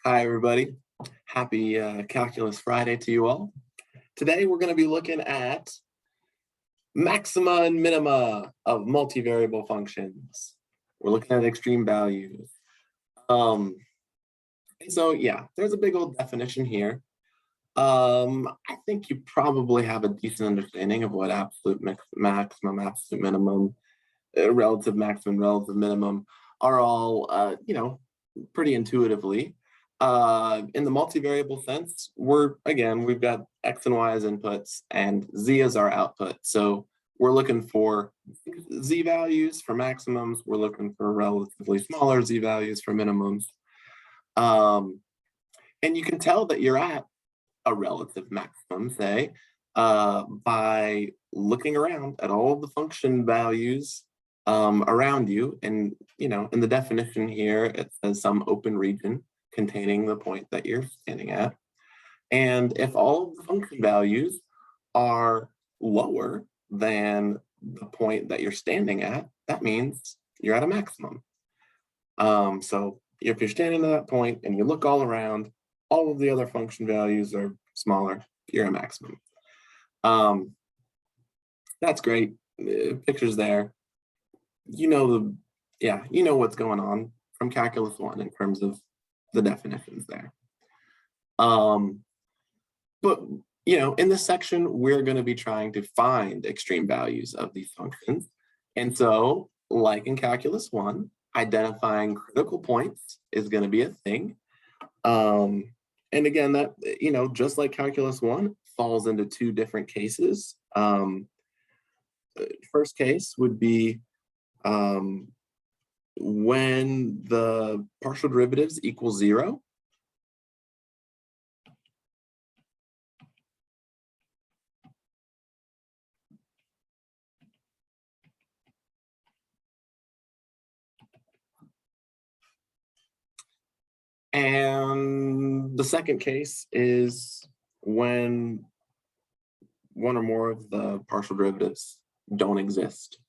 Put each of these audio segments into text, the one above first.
Hi, everybody. Happy Calculus Friday to you all. Today, we're going to be looking at maxima and minima of multivariable functions. We're looking at extreme values. And so, yeah, there's a big old definition here. I think you probably have a decent understanding of what absolute maximum, absolute minimum, relative maximum, relative minimum are all, pretty intuitively. In the multivariable sense, we've got x and y as inputs and z as our output. So we're looking for z values for maximums. We're looking for relatively smaller z values for minimums. And you can tell that you're at a relative maximum, say, by looking around at all of the function values around you. And, in the definition here, it says some open region containing the point that you're standing at. And if all of the function values are lower than the point that you're standing at, that means you're at a maximum. So if you're standing at that point and you look all around, all of the other function values are smaller, you're a maximum. That's great. Pictures there. You know what's going on from Calculus 1 in terms of the definitions there. But in this section, we're going to be trying to find extreme values of these functions. And so, like in Calculus 1, identifying critical points is going to be a thing. And again, that, just like Calculus 1, falls into two different cases. First case would be when the partial derivatives equal 0. And the second case is when one or more of the partial derivatives don't exist.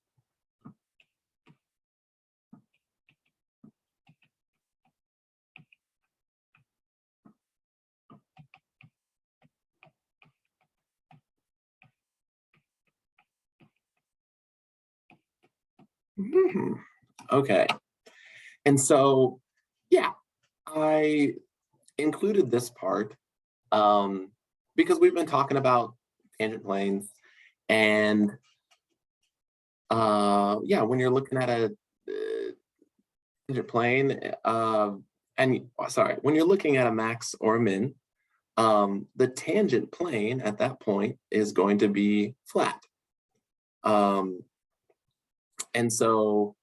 Okay. And so, yeah, I included this part because we've been talking about tangent planes, and when you're looking at a tangent plane, when you're looking at a max or a min, the tangent plane at that point is going to be flat. And so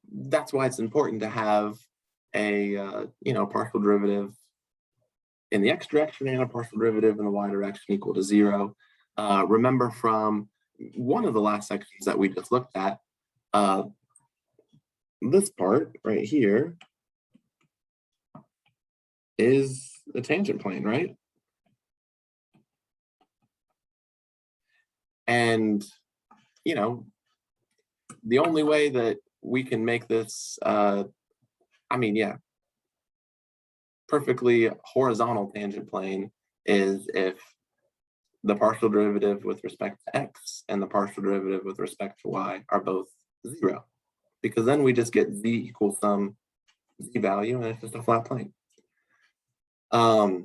that's why it's important to have a partial derivative in the x direction and a partial derivative in the y direction equal to 0. Remember from one of the last sections that we just looked at, this part right here is the tangent plane, right? And, the only way that we can make this, perfectly horizontal tangent plane is if the partial derivative with respect to x and the partial derivative with respect to y are both 0, because then we just get z equals some z value and it's just a flat plane. We're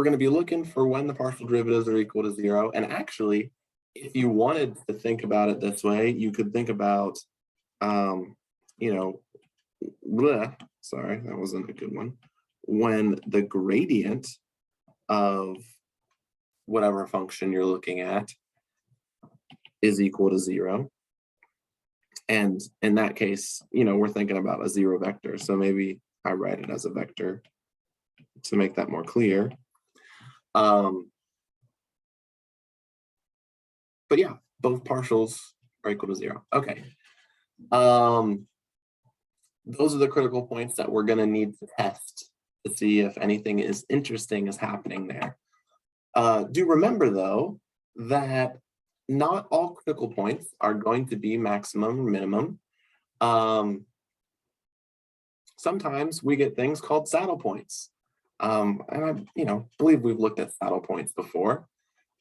going to be looking for when the partial derivatives are equal to 0. And actually, if you wanted to think about it this way, you could think about, sorry, that wasn't a good one. When the gradient of whatever function you're looking at is equal to 0. And in that case, we're thinking about a 0 vector. So maybe I write it as a vector to make that more clear. But yeah, both partials are equal to 0. Okay. Those are the critical points that we're going to need to test to see if anything interesting is happening there. Do remember, though, that not all critical points are going to be maximum or minimum. So sometimes we get things called saddle points. And I believe we've looked at saddle points before.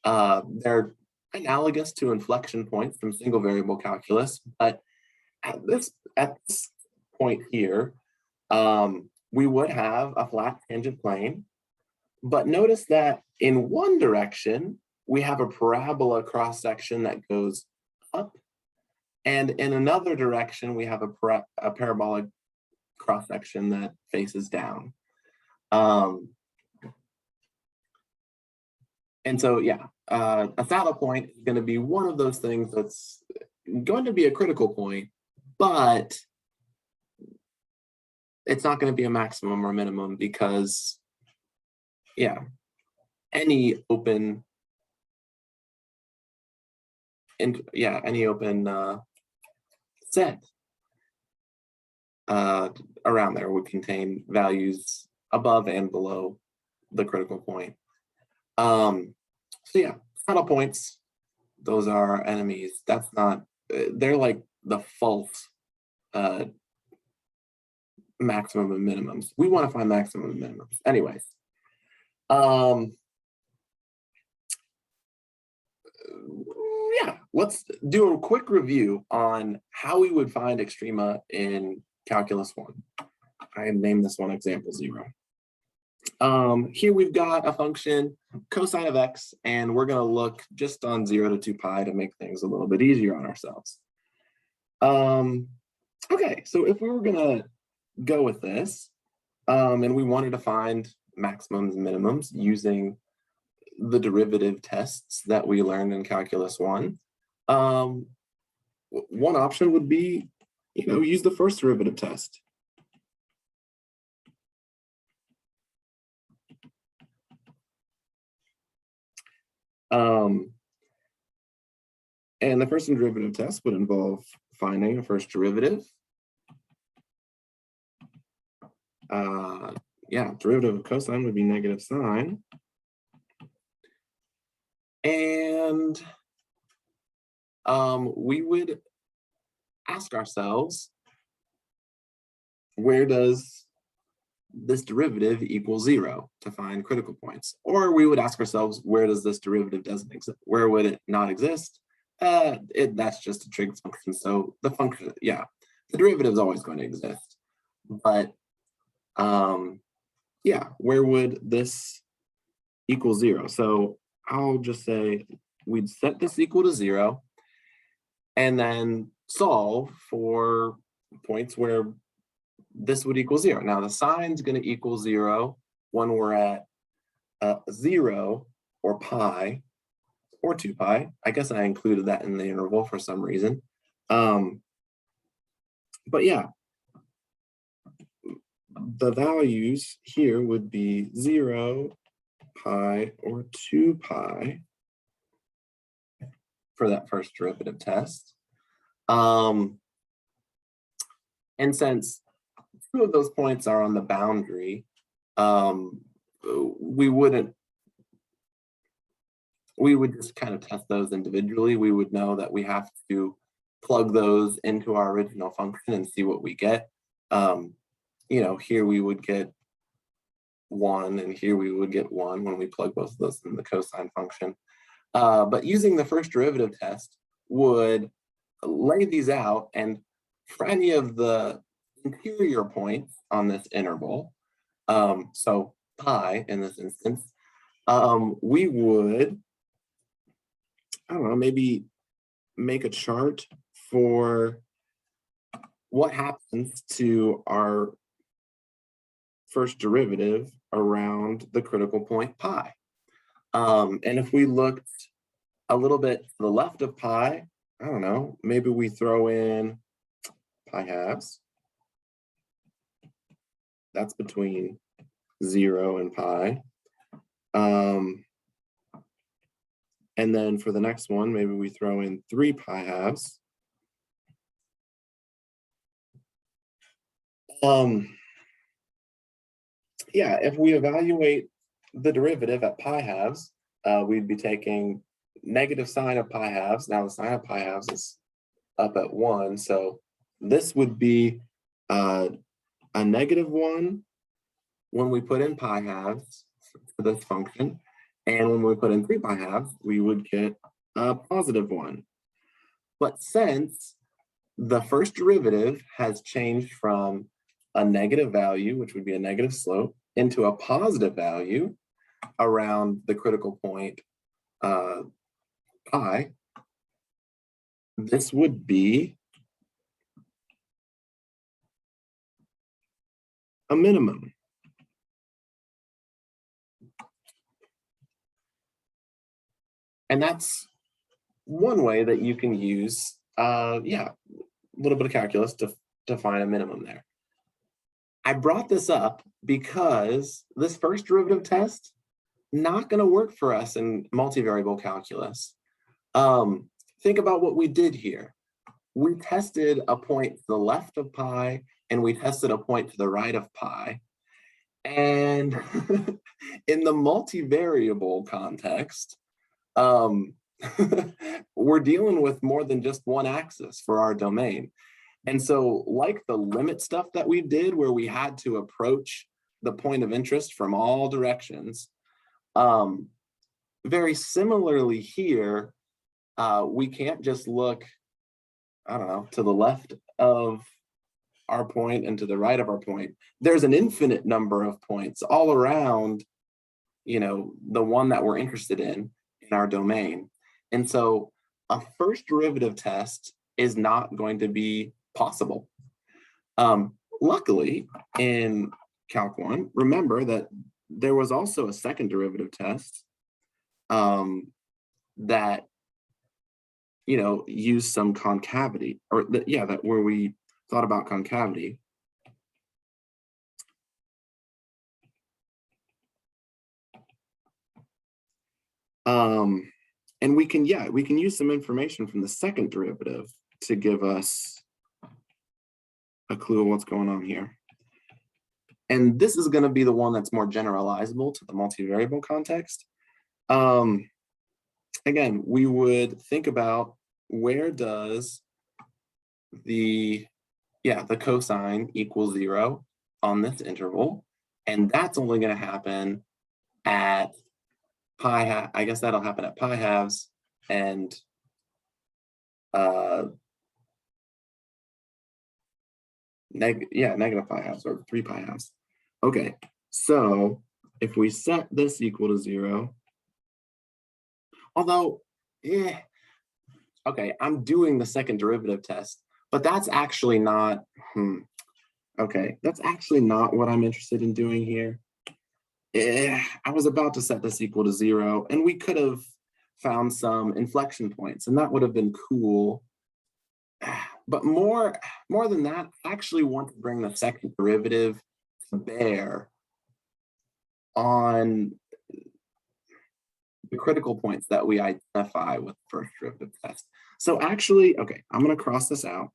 They're analogous to inflection points from single variable calculus, but at this point here, we would have a flat tangent plane, but notice that in one direction, we have a parabola cross section that goes up, and in another direction, we have a parabolic cross section that faces down. And so, yeah, a saddle point is going to be one of those things that's going to be a critical point, but it's not going to be a maximum or minimum because, yeah, any open set around there would contain values above and below the critical point. So yeah, saddle points, those are our enemies. That's not, they're like the false maximum and minimums. We want to find maximum and minimums. Anyways, yeah, let's do a quick review on how we would find extrema in Calculus 1. I named this one example 0. Here we've got a function cosine of x, and we're going to look just on 0 to 2 pi to make things a little bit easier on ourselves. Okay, so if we were going to go with this, and we wanted to find maximums and minimums using the derivative tests that we learned in Calculus 1, one option would be, use the first derivative test. And the first derivative test would involve finding a first derivative. Derivative of cosine would be negative sine. And we would ask ourselves, where does this derivative equal 0 to find critical points? Or we would ask ourselves, where does this derivative doesn't exist? Where would it not exist? That's just a trig function. So the function, the derivative is always going to exist. But where would this equal 0? So I'll just say we'd set this equal to 0 and then solve for points where this would equal 0. Now the sign's going to equal 0 when we're at 0 or pi or 2 pi. I guess I included that in the interval for some reason. But yeah, the values here would be 0, pi, or 2 pi for that first derivative test. And since 2 of those points are on the boundary, we would just kind of test those individually. We would know that we have to plug those into our original function and see what we get. Here we would get 1, and here we would get 1 when we plug both of those in the cosine function. But using the first derivative test would lay these out, and for any of the interior points on this interval, so pi in this instance, we would, I don't know, maybe make a chart for what happens to our first derivative around the critical point pi. And if we looked a little bit to the left of pi, I don't know, maybe we throw in pi halves. That's between 0 and pi. And then for the next one, maybe we throw in 3 pi halves. If we evaluate the derivative at pi halves, we'd be taking negative sine of pi halves. Now the sine of pi halves is up at 1, so this would be a a -1 when we put in pi halves for this function. And when we put in 3 pi halves, we would get a +1. But since the first derivative has changed from a negative value, which would be a negative slope, into a positive value around the critical point pi, this would be a minimum. And that's one way that you can use, a little bit of calculus to find a minimum there. I brought this up because this first derivative test, not going to work for us in multivariable calculus. Think about what we did here. We tested a point to the left of pi, and we tested a point to the right of pi. And in the multivariable context, we're dealing with more than just one axis for our domain. And so like the limit stuff that we did where we had to approach the point of interest from all directions, very similarly here, we can't just look, I don't know, to the left of our point and to the right of our point. There's an infinite number of points all around, the one that we're interested in our domain. And so a first derivative test is not going to be possible. Luckily, in Calc 1, remember that there was also a second derivative test that used some concavity, or that where we thought about concavity. And we can use some information from the second derivative to give us a clue of what's going on here. And this is going to be the one that's more generalizable to the multivariable context. Again, we would think about where does the cosine equal 0 on this interval, and that's only going to happen at pi. I guess that'll happen at pi halves and negative pi halves or 3 pi halves. Okay, so if we set this equal to 0, although, okay, I'm doing the second derivative test, but that's actually not, okay, that's actually not what I'm interested in doing here. I was about to set this equal to 0, and we could have found some inflection points, and that would have been cool. But more than that, I actually want to bring the second derivative to bear on the critical points that we identify with the first derivative test. So actually, okay, I'm going to cross this out.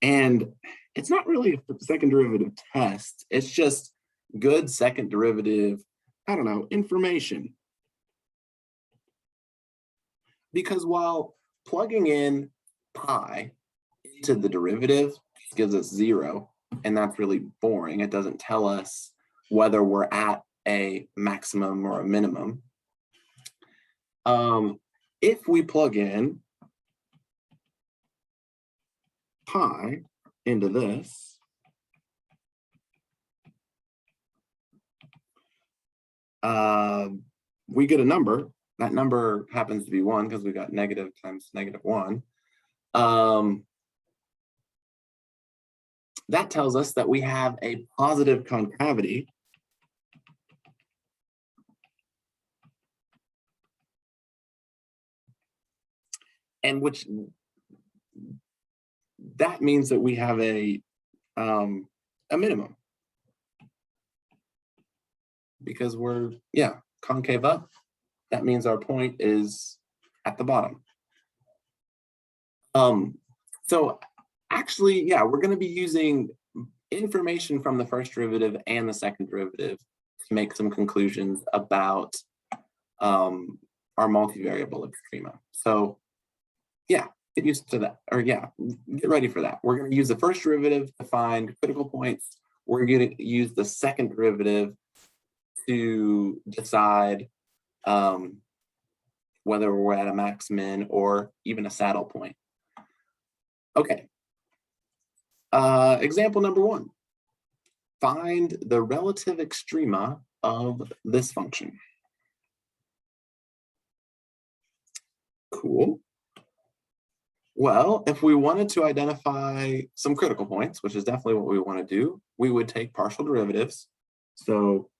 And it's not really a second derivative test. It's just good second derivative, I don't know, information. Because while plugging in pi into the derivative gives us 0, and that's really boring. It doesn't tell us whether we're at a maximum or a minimum. If we plug in pi into this, we get a number. That number happens to be 1 because we got negative times -1. That tells us that we have a positive concavity. And that means that we have a minimum. Because we're, concave up. That means our point is at the bottom. So actually, we're going to be using information from the first derivative and the second derivative to make some conclusions about our multivariable extrema. So get used to that, or get ready for that. We're going to use the first derivative to find critical points. we're going to use the second derivative to decide whether we're at a max min or even a saddle point. Okay. Example number 1. Find the relative extrema of this function. Cool. Well, if we wanted to identify some critical points, which is definitely what we want to do, we would take partial derivatives. So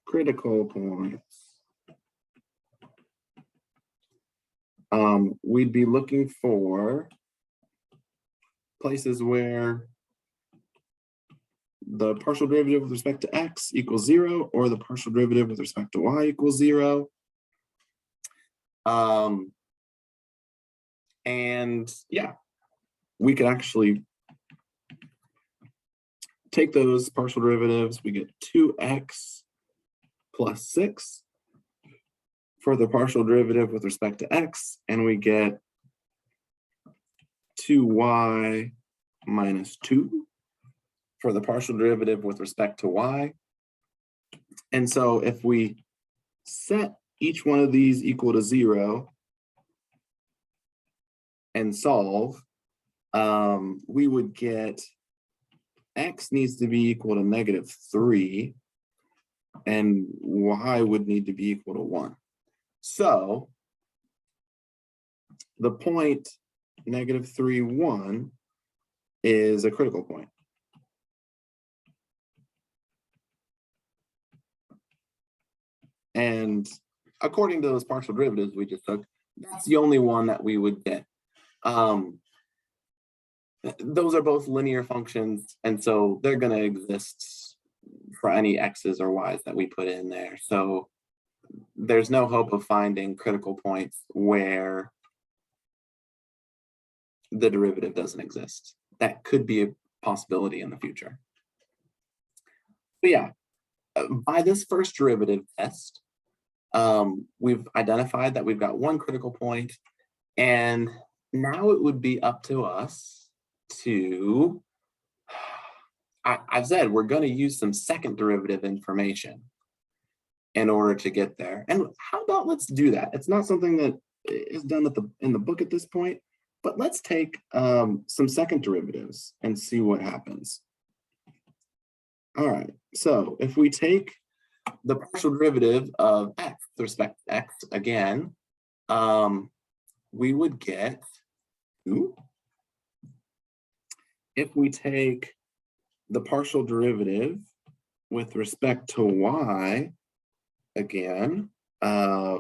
critical points. We'd be looking for places where the partial derivative with respect to x equals 0, or the partial derivative with respect to y equals 0. And yeah, we could actually take those partial derivatives. We get 2x plus 6 for the partial derivative with respect to x, and we get 2y minus 2 for the partial derivative with respect to y. And so if we set each one of these equal to 0 and solve, we would get x needs to be equal to -3, and y would need to be equal to 1. So the point -3, 1 is a critical point. And according to those partial derivatives we just took, that's the only one that we would get. Those are both linear functions, and so they're going to exist for any x's or y's that we put in there. So there's no hope of finding critical points where the derivative doesn't exist. That could be a possibility in the future. But yeah, by this first derivative test, we've identified that we've got one critical point, and now it would be up to us to, I've said we're going to use some second derivative information in order to get there. And how about let's do that? It's not something that is done in the book at this point, but let's take some second derivatives and see what happens. All right, so if we take the partial derivative of x with respect to x again, we would get 2. If we take the partial derivative with respect to y again,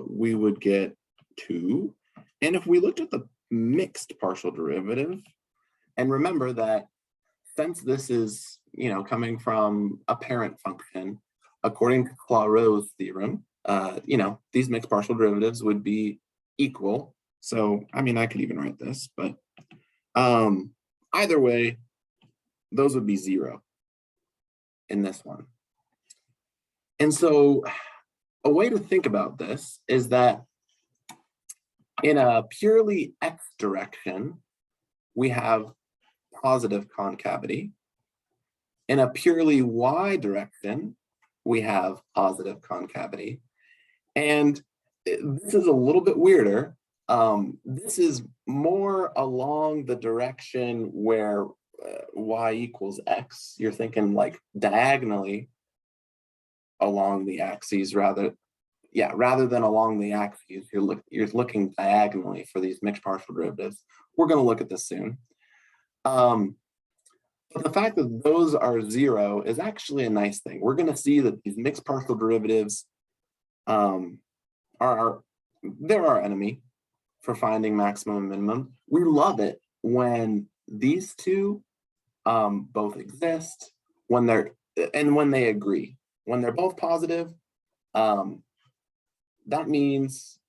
we would get 2. And if we looked at the mixed partial derivative, and remember that since this is, coming from a parent function, according to Clause's theorem, these mixed partial derivatives would be equal. So, I could even write this, but either way, those would be 0 in this one. And so a way to think about this is that in a purely x direction, we have positive concavity. In a purely y direction, we have positive concavity. And this is a little bit weirder. This is more along the direction where y equals x. You're thinking like diagonally along the axes rather than along the axes. You're looking diagonally for these mixed partial derivatives. We're going to look at this soon. But the fact that those are 0 is actually a nice thing. We're going to see that these mixed partial derivatives they're our enemy for finding maximum and minimum. We love it when these two both exist, when they agree. When they're both positive, that means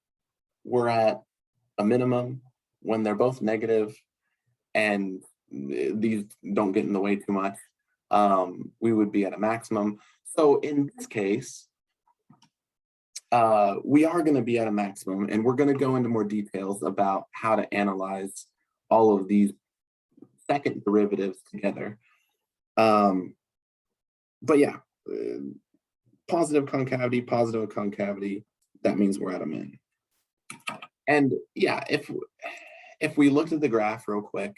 we're at a minimum. When they're both negative and these don't get in the way too much, we would be at a maximum. So in this case, we are going to be at a maximum, and we're going to go into more details about how to analyze all of these second derivatives together. But yeah, positive concavity, that means we're at a min. And yeah, if we looked at the graph real quick,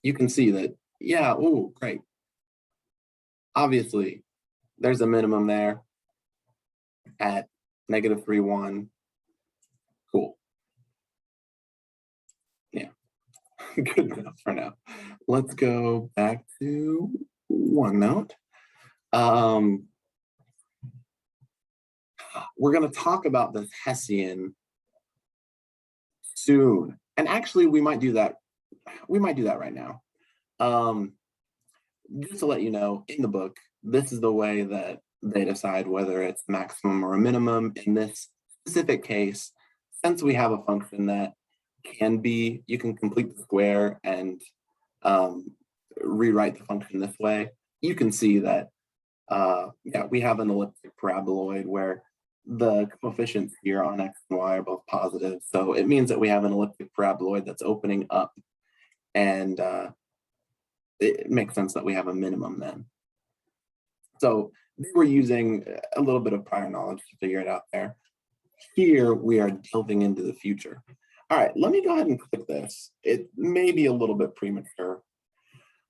you can see that, yeah, oh, great. Obviously, there's a minimum there at -3, 1. Cool. Yeah, good enough for now. Let's go back to OneNote. We're going to talk about this Hessian soon. And actually, we might do that. We might do that right now. Just to let you know, in the book, this is the way that they decide whether it's maximum or a minimum. In this specific case, since we have a function that can be, you can complete the square and rewrite the function this way, you can see that, yeah, we have an elliptic paraboloid where the coefficients here on x and y are both positive. So it means that we have an elliptic paraboloid that's opening up, and it makes sense that we have a minimum then. So they were using a little bit of prior knowledge to figure it out there. Here we are delving into the future. All right, let me go ahead and click this. It may be a little bit premature,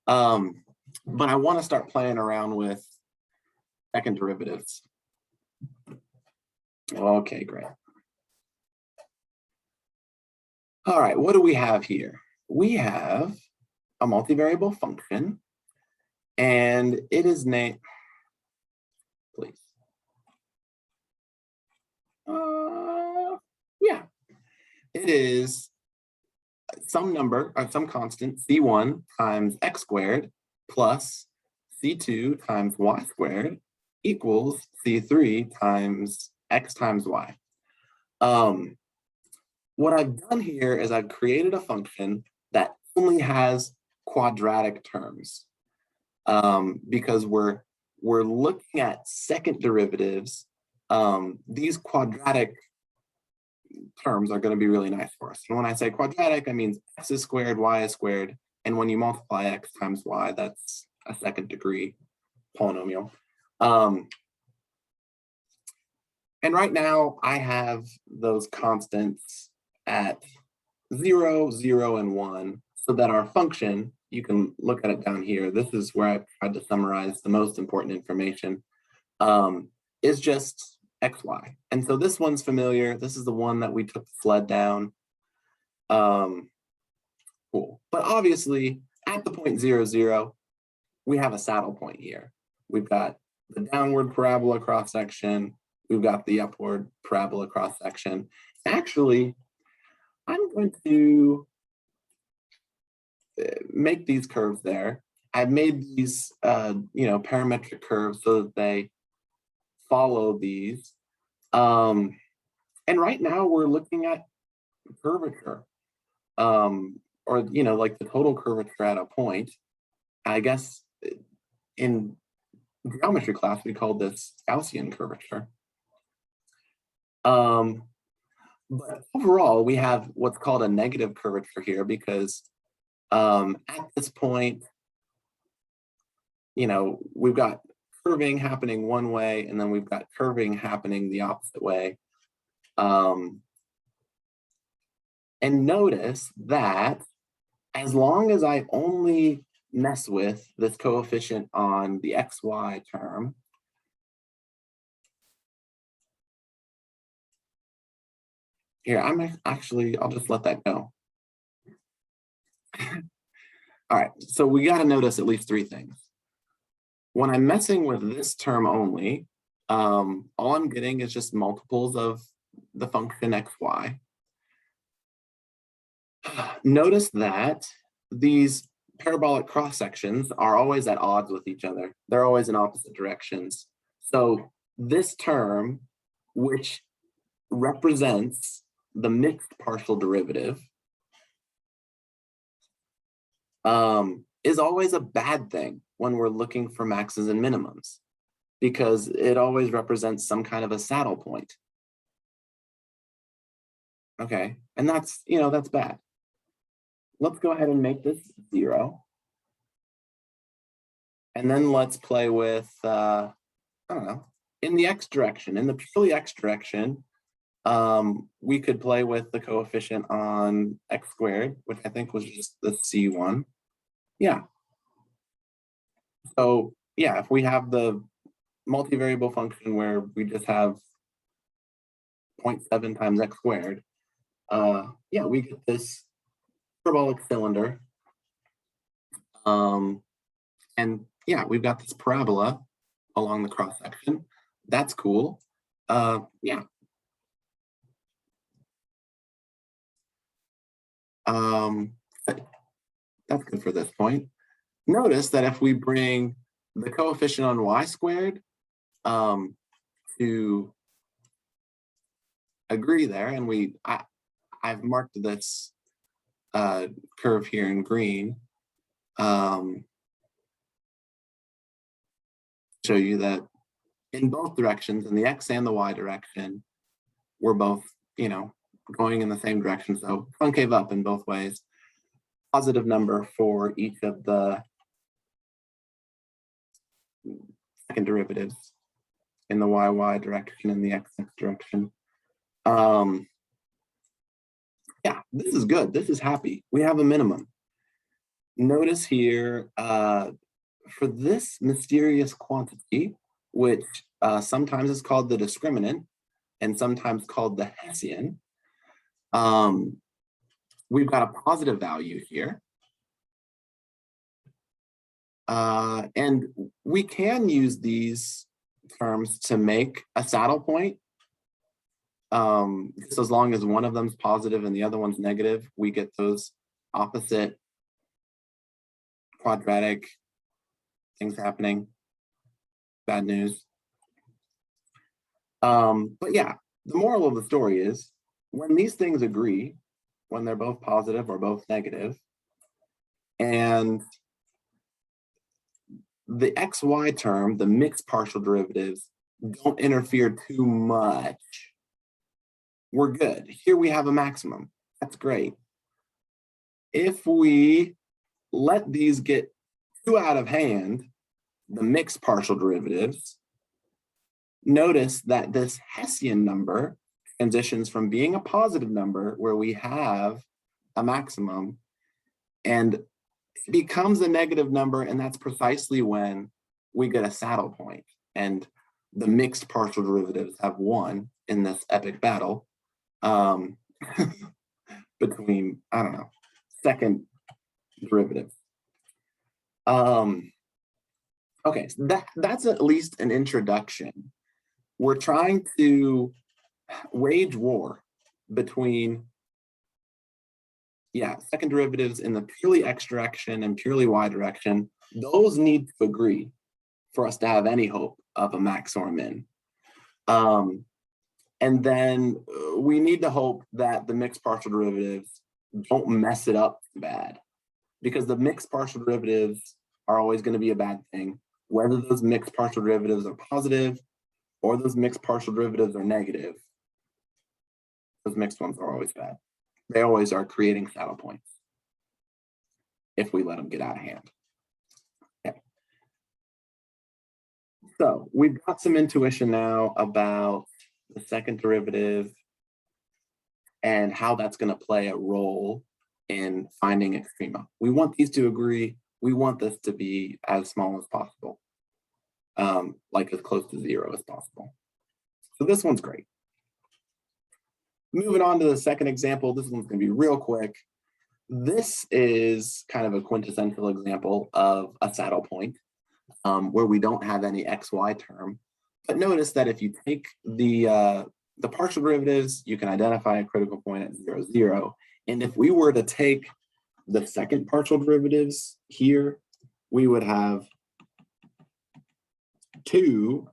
but I want to start playing around with second derivatives. Okay, great. All right, what do we have here? We have a multivariable function, and it is named, please. Yeah, it is some number, or some constant, c1 times x squared plus c2 times y squared equals c3 times x times y. What I've done here is I've created a function that only has quadratic terms, because we're looking at second derivatives. These quadratic terms are going to be really nice for us. And when I say quadratic, I mean x is squared, y is squared, and when you multiply x times y, that's a second degree polynomial. And right now I have those constants at 0, 0, and 1, so that our function, you can look at it down here, this is where I've tried to summarize the most important information, is just xy. And so this one's familiar. This is the one that we took the sled down. Cool. But obviously, at the point 0, 0, we have a saddle point here. We've got the downward parabola cross section. We've got the upward parabola cross section. Actually, I'm going to make these curves there. I've made these, parametric curves so that they follow these. And right now we're looking at curvature, or, like the total curvature at a point. I guess in geometry class, we called this Gaussian curvature. But overall, we have what's called a negative curvature here because at this point, we've got curving happening one way, and then we've got curving happening the opposite way. And notice that as long as I only mess with this coefficient on the xy term, here, I'll just let that go. All right, so we got to notice at least 3 things. When I'm messing with this term only, all I'm getting is just multiples of the function xy. Notice that these parabolic cross sections are always at odds with each other. They're always in opposite directions. So this term, which represents the mixed partial derivative, is always a bad thing when we're looking for maxes and minimums, because it always represents some kind of a saddle point. Okay, and that's bad. let's go ahead and make this 0. And then let's play with, I don't know, in the x direction, in the purely x direction, we could play with the coefficient on x squared, which I think was just the C1. Yeah. So yeah, if we have the multivariable function where we just have 0.7 times x squared, yeah, we get this parabolic cylinder. And yeah, we've got this parabola along the cross section. That's cool. Yeah. That's good for this point. Notice that if we bring the coefficient on y squared to agree there, and I've marked this curve here in green, show you that in both directions, in the x and the y direction, we're both, going in the same direction. So concave up in both ways. Positive number for each of the second derivatives in the y direction and the x direction. Yeah, this is good. This is happy. We have a minimum. Notice here, for this mysterious quantity, which sometimes is called the discriminant and sometimes called the Hessian, we've got a positive value here. And we can use these terms to make a saddle point. So as long as one of them's positive and the other one's negative, we get those opposite quadratic things happening. Bad news. But yeah, the moral of the story is when these things agree, when they're both positive or both negative, and the xy term, the mixed partial derivatives, don't interfere too much, we're good. Here we have a maximum. That's great. If we let these get too out of hand, the mixed partial derivatives, notice that this Hessian number transitions from being a positive number where we have a maximum and it becomes a negative number, and that's precisely when we get a saddle point and the mixed partial derivatives have won in this epic battle between, I don't know, second derivatives. Okay, so that's at least an introduction. We're trying to wage war between, yeah, second derivatives in the purely x direction and purely y direction. Those need to agree for us to have any hope of a max or a min. And then we need to hope that the mixed partial derivatives don't mess it up bad, because the mixed partial derivatives are always going to be a bad thing, whether those mixed partial derivatives are positive or those mixed partial derivatives are negative. Those mixed ones are always bad. They always are creating saddle points if we let them get out of hand. Okay. So we've got some intuition now about the second derivative and how that's going to play a role in finding extrema. We want these to agree. We want this to be as small as possible, like as close to 0 as possible. So this one's great. Moving on to the second example, this one's going to be real quick. This is kind of a quintessential example of a saddle point where we don't have any xy term. But notice that if you take the partial derivatives, you can identify a critical point at 0, 0. And if we were to take the second partial derivatives here, we would have 2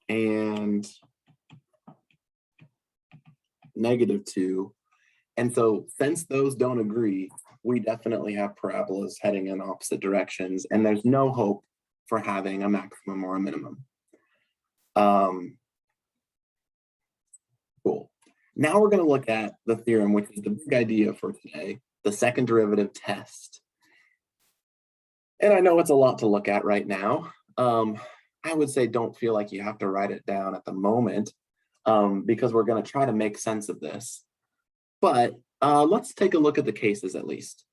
and -2. And so since those don't agree, we definitely have parabolas heading in opposite directions, and there's no hope for having a maximum or a minimum. Cool. Now we're going to look at the theorem, which is the big idea for today, the second derivative test. And I know it's a lot to look at right now. I would say don't feel like you have to write it down at the moment because we're going to try to make sense of this. But let's take a look at the cases at least.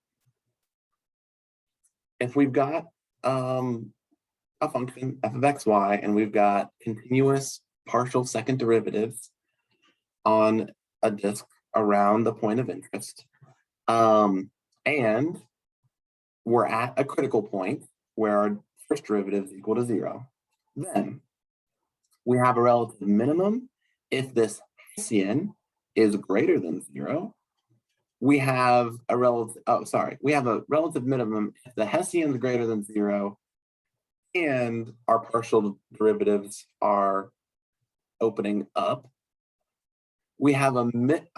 If we've got a function f of xy and we've got continuous partial second derivatives on a disk around the point of interest, and we're at a critical point where our first derivative is equal to 0, then we have a relative minimum if this Hessian is greater than 0. We have a relative, we have a relative minimum if the Hessian is greater than 0 and our partial derivatives are opening up. We have a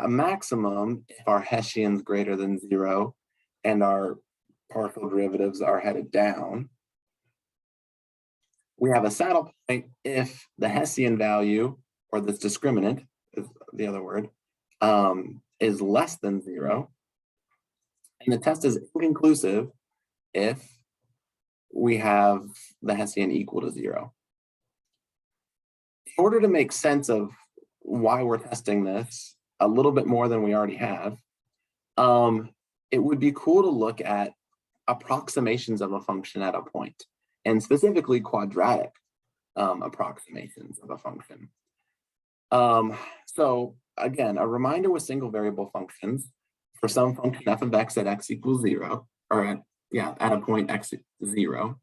maximum if our Hessian is greater than 0 and our partial derivatives are headed down. We have a saddle point if the Hessian value, or this discriminant is the other word, is less than 0. And the test is inconclusive if we have the Hessian equal to 0. In order to make sense of why we're testing this a little bit more than we already have, it would be cool to look at approximations of a function at a point, and specifically quadratic approximations of a function. So again, a reminder with single variable functions, for some function f of x at x equals 0, or at a point x is 0,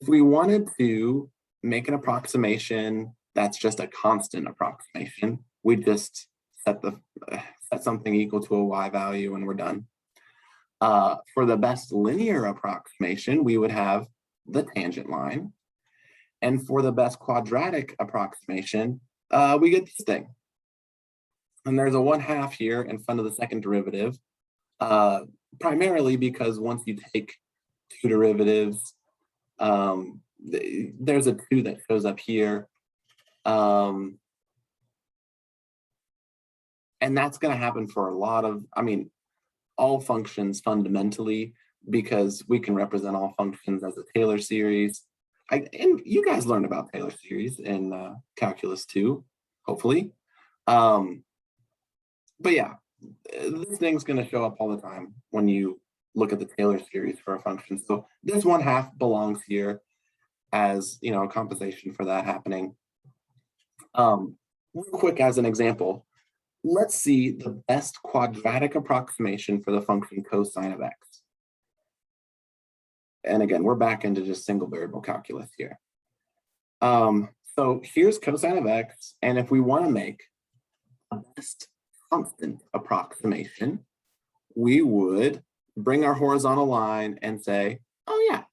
if we wanted to make an approximation that's just a constant approximation, we just set something equal to a y value and we're done. For the best linear approximation, we would have the tangent line. And for the best quadratic approximation, we get this thing. And there's a 1/2 here in front of the second derivative, primarily because once you take two derivatives, there's a 2 that shows up here. And that's going to happen for a lot of, all functions fundamentally, because we can represent all functions as a Taylor series. And you guys learned about Taylor series in calculus 2, hopefully. But yeah, this thing's going to show up all the time when you look at the Taylor series for a function. So this 1/2 belongs here as, a compensation for that happening. Real quick, as an example, let's see the best quadratic approximation for the function cosine of x. And again, we're back into just single variable calculus here. So here's cosine of x, and if we want to make a best constant approximation, we would bring our horizontal line and say, oh yeah,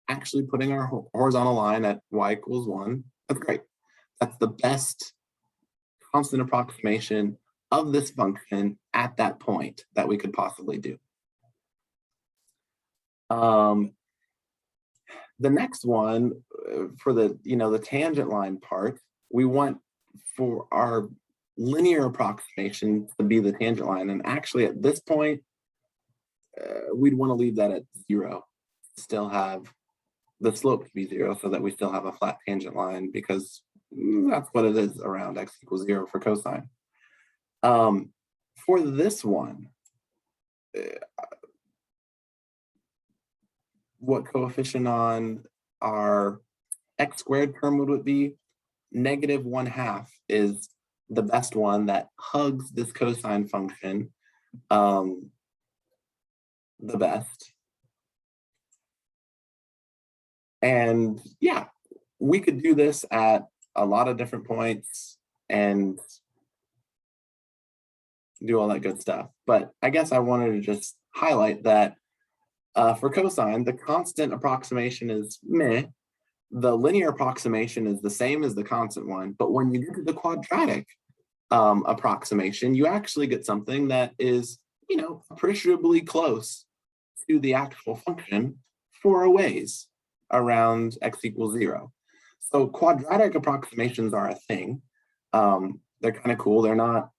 actually putting our horizontal line at y equals 1, that's great. That's the best constant approximation of this function at that point that we could possibly do. The next one, for the the tangent line part, we want for our linear approximation to be the tangent line, and actually at this point we'd want to leave that at 0, still have the slope to be 0, so that we still have a flat tangent line, because that's what it is around x equals 0 for cosine. For this one, what coefficient on our x squared term would it be? Negative 1/2 is the best one that hugs this cosine function the best. And yeah, we could do this at a lot of different points and do all that good stuff. But I guess I wanted to just highlight that for cosine, the constant approximation is meh. The linear approximation is the same as the constant one, but when you get to the quadratic approximation, you actually get something that is, appreciably close to the actual function for a ways around x equals 0. So quadratic approximations are a thing. They're kind of cool. They're not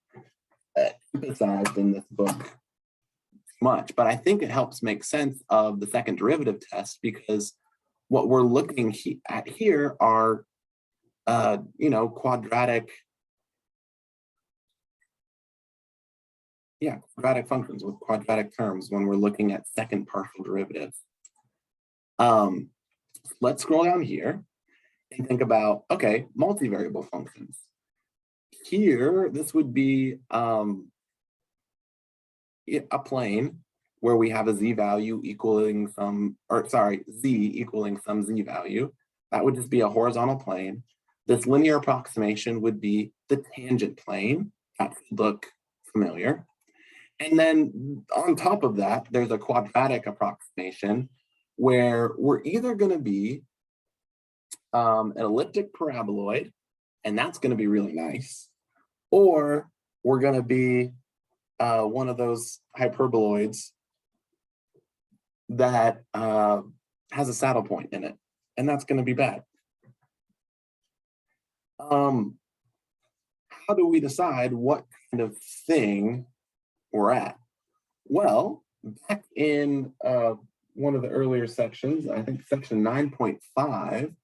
emphasized in this book too much, but I think it helps make sense of the second derivative test, because what we're looking at here are, quadratic functions with quadratic terms when we're looking at second partial derivatives. Let's scroll down here and think about, okay, multivariable functions. Here, this would be a plane where we have a z value equaling some, z equaling some z value. That would just be a horizontal plane. This linear approximation would be the tangent plane. That would look familiar. And then on top of that, there's a quadratic approximation where we're either going to be an elliptic paraboloid, and that's going to be really nice, or we're going to be one of those hyperboloids that has a saddle point in it, and that's going to be bad. How do we decide what kind of thing we're at? Well, back in one of the earlier sections, I think section 9.5,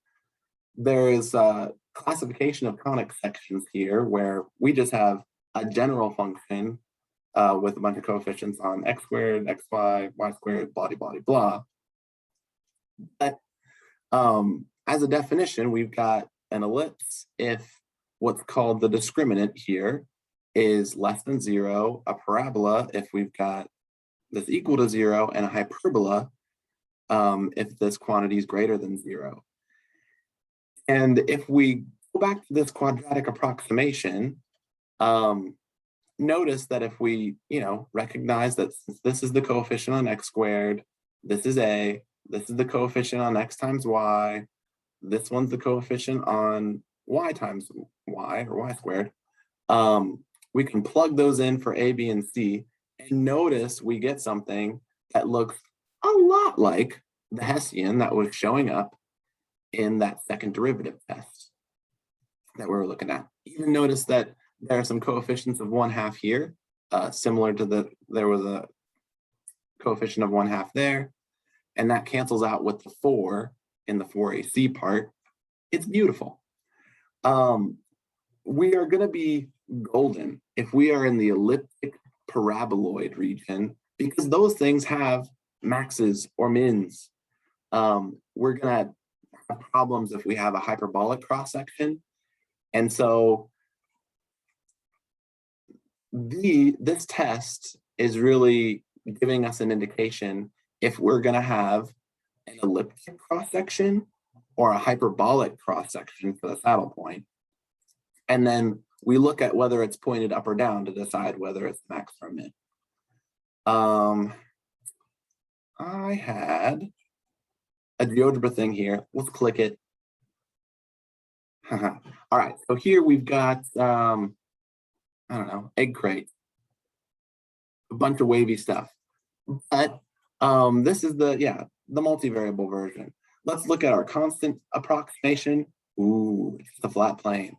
there is a classification of conic sections here where we just have a general function with a bunch of coefficients on x squared, xy, y squared, blah, blah, blah, blah. But as a definition, we've got an ellipse if what's called the discriminant here is less than 0, a parabola if we've got this equal to 0, and a hyperbola if this quantity is greater than 0. And if we go back to this quadratic approximation, notice that if we, recognize that since this is the coefficient on x squared, this is a, this is the coefficient on x times y, this one's the coefficient on y times y, or y squared, we can plug those in for a, b, and c, and notice we get something that looks a lot like the Hessian that was showing up in that second derivative test that we were looking at. Even notice that there are some coefficients of 1/2 here, similar to there was a coefficient of 1/2 there, and that cancels out with the 4 in the 4ac part. It's beautiful. We are going to be golden if we are in the elliptic paraboloid region, because those things have maxes or mins. We're going to have problems if we have a hyperbolic cross-section. And so this test is really giving us an indication if we're going to have an elliptic cross-section or a hyperbolic cross-section for the saddle point. And then we look at whether it's pointed up or down to decide whether it's max or min. I had a GeoGebra thing here. Let's click it. All right, so here we've got, I don't know, egg crate, a bunch of wavy stuff. But this is the multivariable version. Let's look at our constant approximation. Ooh, it's the flat plane.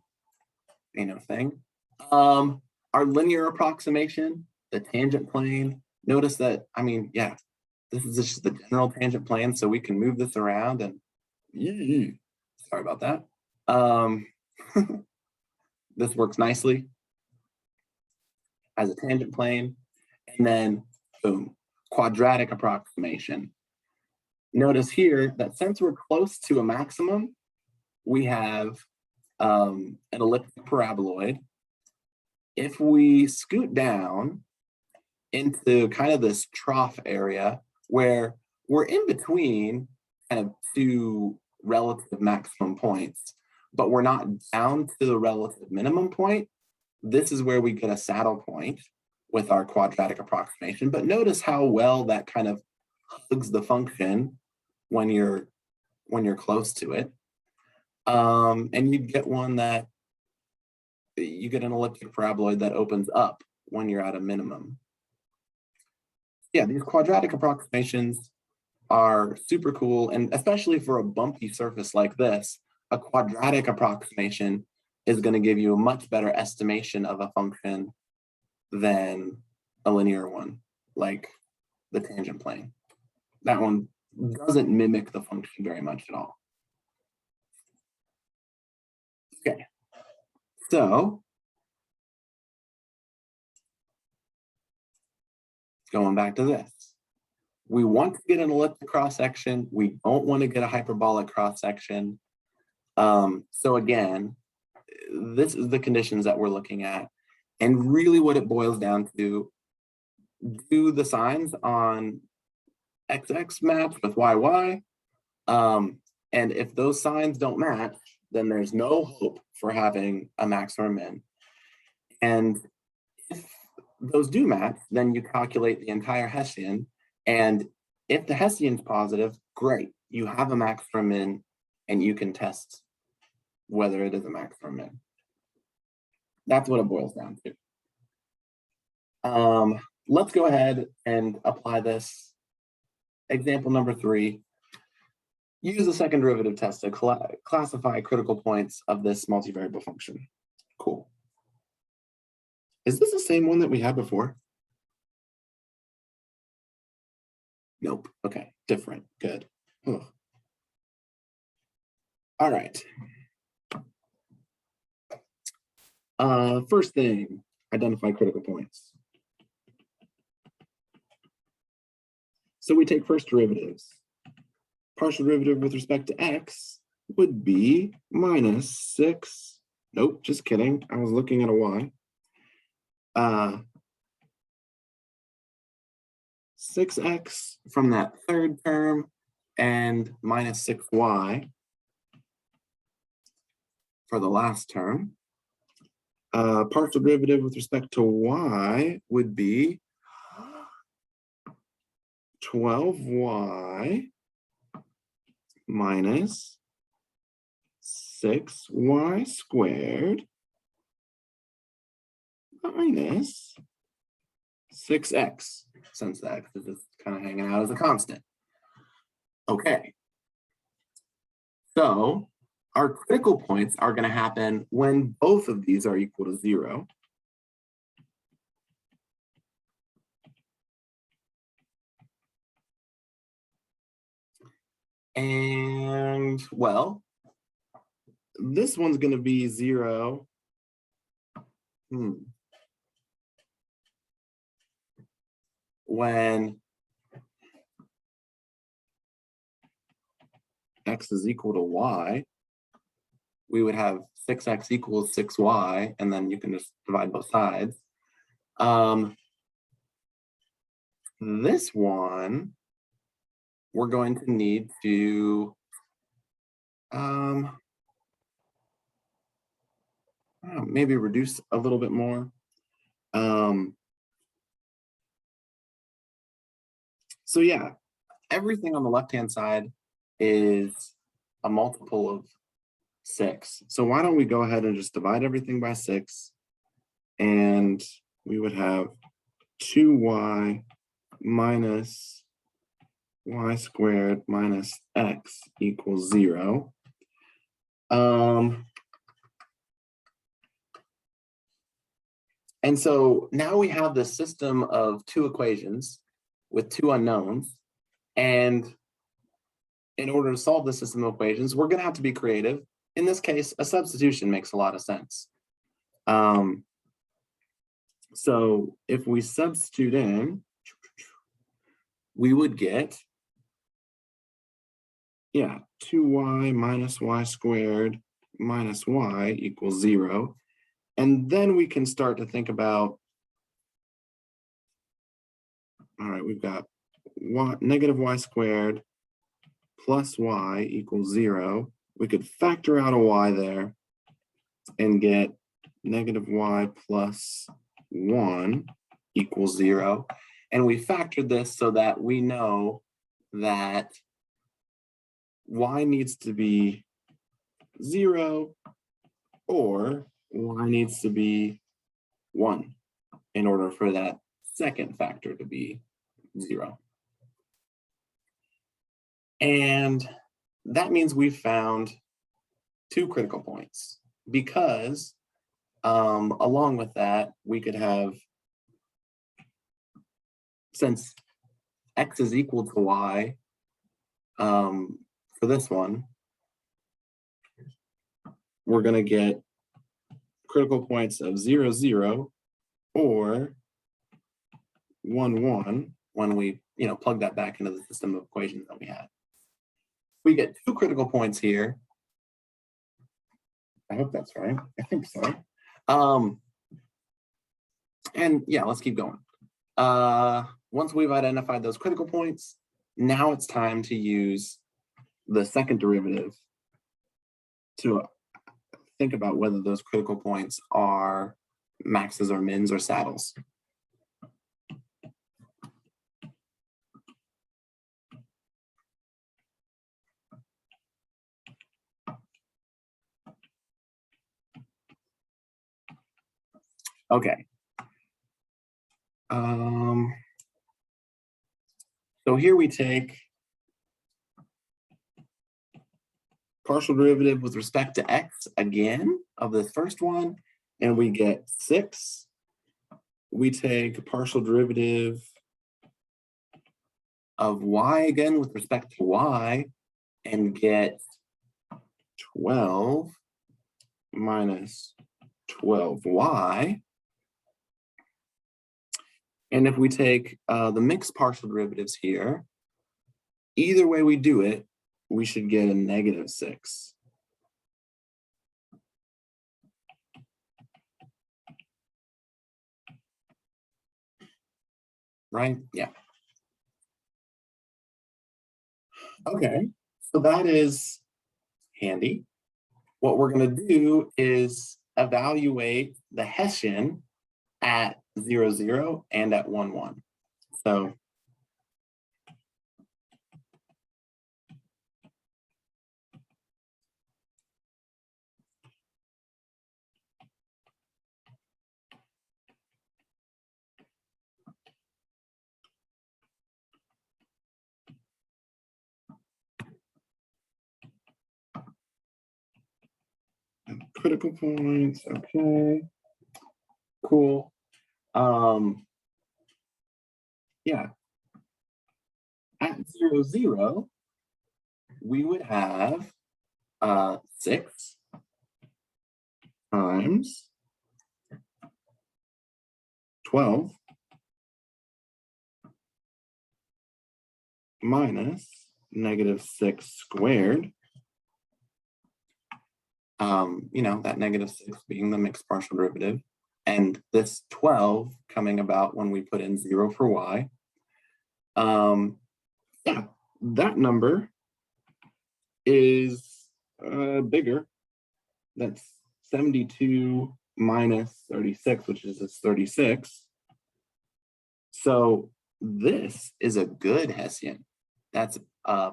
Ain't no thing. Our linear approximation, the tangent plane. Notice that, this is just the general tangent plane, so we can move this around and, sorry about that. This works nicely as a tangent plane. And then, boom, quadratic approximation. Notice here that since we're close to a maximum, we have an elliptic paraboloid. If we scoot down into kind of this trough area where we're in between kind of two relative maximum points, but we're not down to the relative minimum point, this is where we get a saddle point with our quadratic approximation. But notice how well that kind of hugs the function when you're close to it. And you'd get one that you get an elliptic paraboloid that opens up when you're at a minimum. Yeah, these quadratic approximations are super cool, and especially for a bumpy surface like this, a quadratic approximation is going to give you a much better estimation of a function than a linear one. Like, the tangent plane. That one doesn't mimic the function very much at all. Okay, so going back to this. We want to get an elliptic cross-section. We don't want to get a hyperbolic cross-section. So again, this is the conditions that we're looking at. And really what it boils down to, do the signs on XX match with YY? And if those signs don't match, then there's no hope for having a max or a min. And if those do match, then you calculate the entire Hessian. And if the Hessian's positive, great. You have a max or a min, and you can test whether it is a max or a min. That's what it boils down to. Let's go ahead and apply this. Example number 3. Use the second derivative test to classify critical points of this multivariable function. Cool. Is this the same one that we had before? Nope. Okay, different. Good. Ugh. All right. First thing, identify critical points. So we take first derivatives. Partial derivative with respect to x would be minus 6. Nope, just kidding. I was looking at a y. 6x from that third term and minus 6y for the last term. Partial derivative with respect to y would be 12y minus 6y squared minus 6x, since the x is just kind of hanging out as a constant. Okay. So our critical points are going to happen when both of these are equal to 0. And, well, this one's going to be 0. When x is equal to y, we would have 6x equals 6y, and then you can just divide both sides. This one, we're going to need to maybe reduce a little bit more. So yeah, everything on the left-hand side is a multiple of 6. So why don't we go ahead and just divide everything by 6, and we would have 2y minus y squared minus x equals 0. And so now we have this system of 2 equations with 2 unknowns. And in order to solve the system of equations, we're going to have to be creative. In this case, a substitution makes a lot of sense. So if we substitute in, we would get, 2y minus y squared minus y equals 0. And then we can start to think about, all right, we've got negative y squared plus y equals 0. We could factor out a y there and get negative y plus 1 equals 0. And we factored this so that we know that y needs to be 0 or y needs to be 1 in order for that second factor to be 0. And that means we've found 2 critical points, because along with that, we could have, since x is equal to y, for this one, we're going to get critical points of 0, 0, or 1, 1 when we plug that back into the system of equations that we had. We get 2 critical points here. I hope that's right. I think so. And yeah, let's keep going. Once we've identified those critical points, now it's time to use the second derivative to think about whether those critical points are maxes or mins or saddles. Okay. So here we take partial derivative with respect to x again of the first one, and we get 6. We take partial derivative of y again with respect to y and get 12 minus 12y. And if we take the mixed partial derivatives here, either way we do it, we should get a negative 6. Right? Yeah. Okay, so that is handy. What we're going to do is evaluate the Hessian at 0, 0 and at 1, 1. So critical points, okay, cool. Yeah, at 0, 0, we would have 6 times 12 minus negative 6 squared. That negative 6 being the mixed partial derivative, and this 12 coming about when we put in 0 for y. Yeah, that number is bigger. That's 72 minus 36, which is 36. So this is a good Hessian. That's a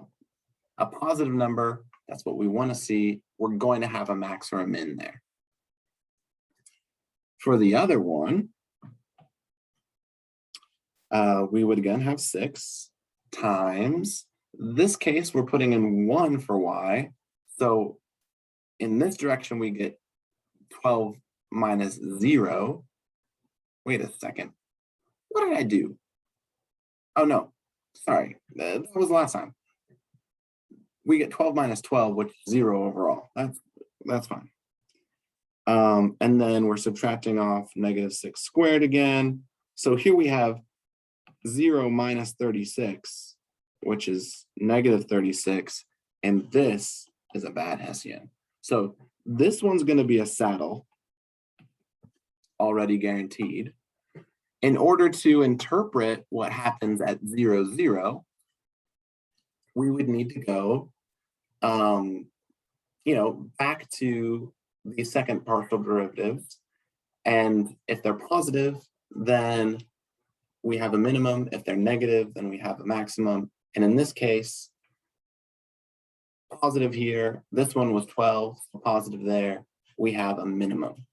positive number. That's what we want to see. We're going to have a max or a min there. For the other one, we would again have 6 times. This case, we're putting in 1 for y. So in this direction, we get 12 minus 0. Wait a second. What did I do? Oh, no. Sorry. That was last time. We get 12 minus 12, which is 0 overall. That's fine. And then we're subtracting off negative 6 squared again. So here we have 0 minus 36, which is negative 36. And this is a bad Hessian. So this one's going to be a saddle, already guaranteed. In order to interpret what happens at 0, 0, we would need to go, back to the second partial derivatives. And if they're positive, then we have a minimum. If they're negative, then we have a maximum. And in this case, positive here, this one was 12, so positive there, we have a minimum.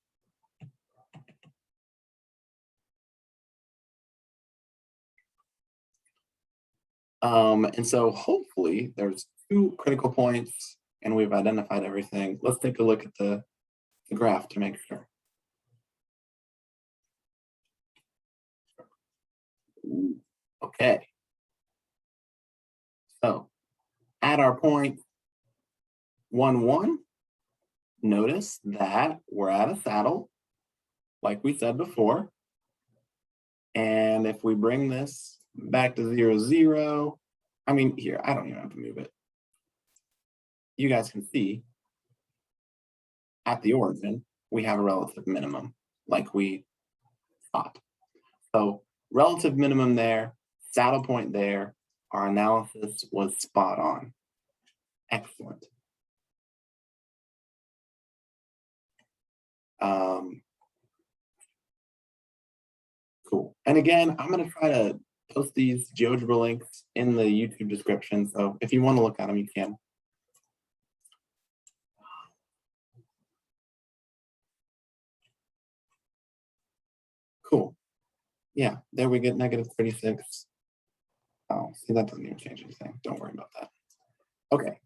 And so hopefully there's 2 critical points and we've identified everything. Let's take a look at the graph to make sure. Okay. At our point 1, 1, notice that we're at a saddle, like we said before. And if we bring this back to 0, 0, I mean, here, I don't even have to move it. You guys can see at the origin, we have a relative minimum, like we thought. So relative minimum there, saddle point there, our analysis was spot on. Excellent. Cool. And again, I'm going to try to post these GeoGebra links in the YouTube description. So if you want to look at them, you can. Cool. Yeah, there we get negative 36. Oh, see, that doesn't even change anything. Don't worry about that. Okay,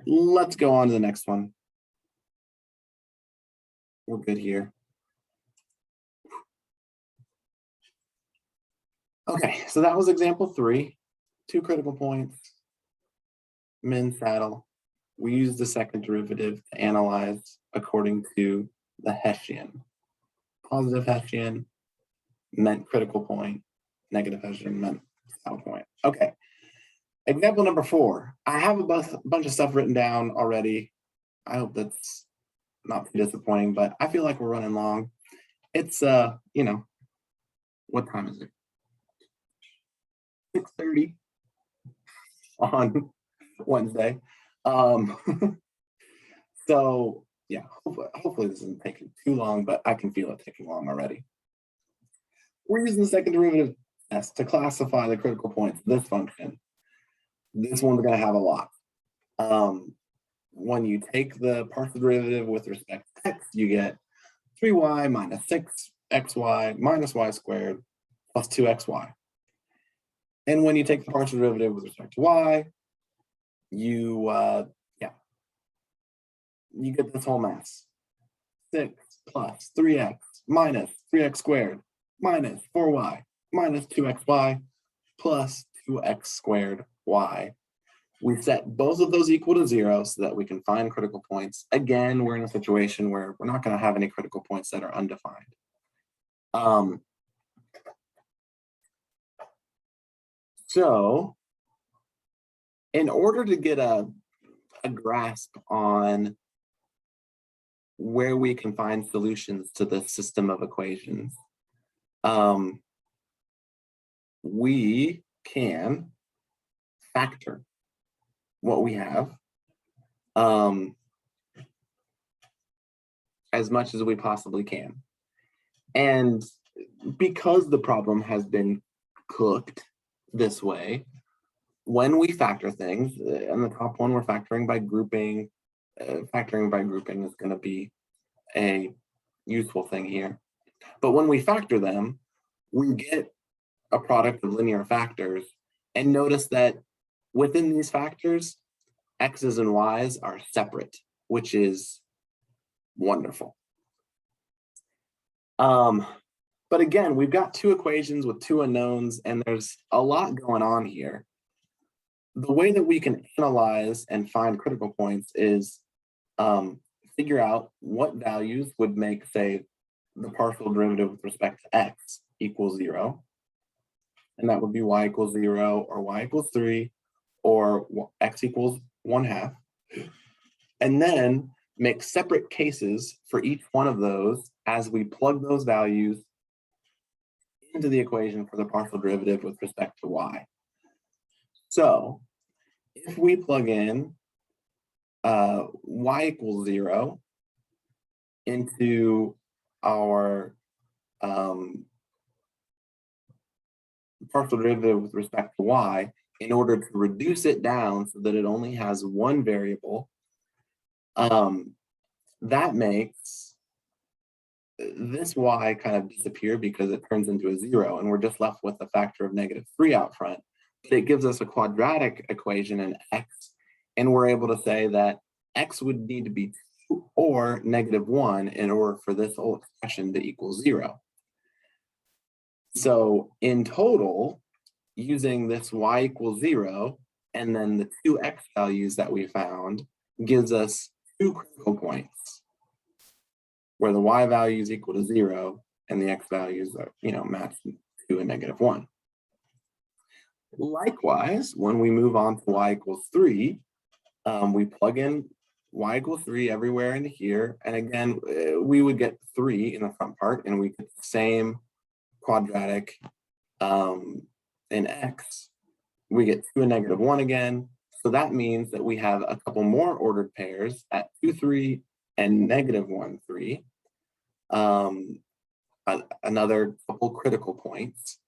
let's go on to the next one. We're good here. Okay, so that was example 3. 2 critical points, min, saddle. We use the second derivative to analyze according to the Hessian. Positive Hessian meant critical point, negative Hessian meant saddle point. Okay, example number 4. I have a bunch of stuff written down already. I hope that's not too disappointing, but I feel like we're running long. It's, you know, what time is it? 6:30 on Wednesday. So yeah, hopefully this isn't taking too long, but I can feel it taking long already. We're using the second derivative test to classify the critical points of this function. This one's going to have a lot. When you take the partial derivative with respect to x, you get 3y minus 6xy minus y squared plus 2xy. And when you take the partial derivative with respect to y, you get this whole mess. 6 plus 3x minus 3x squared minus 4y minus 2xy plus 2x squared y. We set both of those equal to 0 so that we can find critical points. Again, we're in a situation where we're not going to have any critical points that are undefined. So in order to get a grasp on where we can find solutions to this system of equations, we can factor what we have as much as we possibly can. And because the problem has been cooked this way, when we factor things, in the top one, we're factoring by grouping. Factoring by grouping is going to be a useful thing here. But when we factor them, we get a product of linear factors. And notice that within these factors, x's and y's are separate, which is wonderful. But again, we've got 2 equations with 2 unknowns, and there's a lot going on here. The way that we can analyze and find critical points is figure out what values would make, say, the partial derivative with respect to x equals 0. And that would be y equals 0 or y equals 3 or x equals 1/2. And then make separate cases for each one of those as we plug those values into the equation for the partial derivative with respect to y. So if we plug in y equals 0 into our partial derivative with respect to y, in order to reduce it down so that it only has one variable, that makes this y kind of disappear because it turns into a 0, and we're just left with a factor of -3 out front. But it gives us a quadratic equation in x, and we're able to say that x would need to be 2 or -1 in order for this whole expression to equal 0. So in total, using this y equals 0 and then the two x values that we found gives us two critical points where the y value is equal to 0 and the x values are, match 2 and -1. Likewise, when we move on to y equals 3, we plug in y equals 3 everywhere into here. And again, we would get 3 in the front part, and we get the same quadratic in x. We get 2 and -1 again. So that means that we have a couple more ordered pairs at 2, 3 and -1, 3. Another couple critical points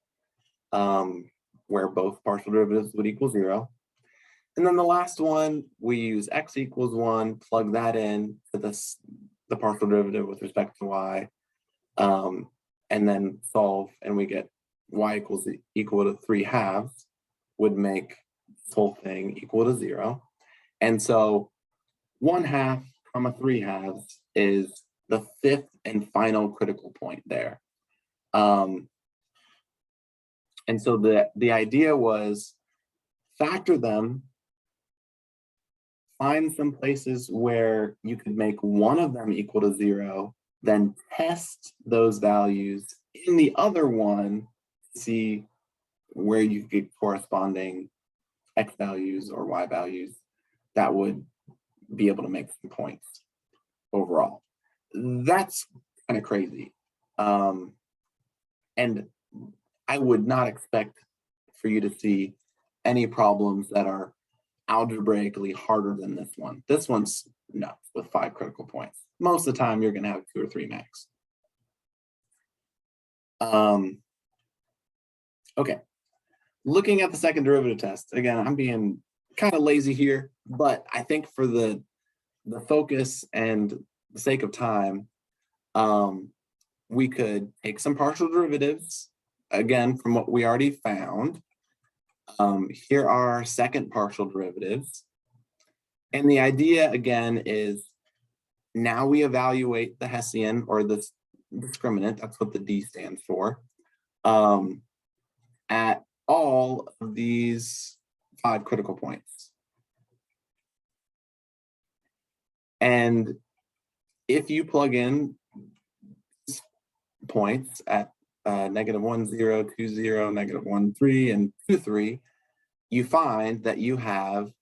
where both partial derivatives would equal 0. And then the last one, we use x equals 1, plug that in to the partial derivative with respect to y, and then solve, and we get y equal to 3/2 would make this whole thing equal to 0. And so 1/2, 3/2 is the fifth and final critical point there. And so the idea was factor them, find some places where you could make one of them equal to 0, then test those values in the other one to see where you get corresponding x values or y values that would be able to make some points overall. That's kind of crazy. And I would not expect for you to see any problems that are algebraically harder than this one. This one's nuts with 5 critical points. Most of the time, you're going to have 2 or 3 max. Okay, looking at the second derivative test, again, I'm being kind of lazy here, but I think for the focus and the sake of time, we could take some partial derivatives, again, from what we already found. Here are second partial derivatives. And the idea, again, is now we evaluate the Hessian, or the discriminant, that's what the D stands for, at all of these 5 critical points. And if you plug in points at -1, 0, 2, 0, -1, 3, and 2, 3, you find that you have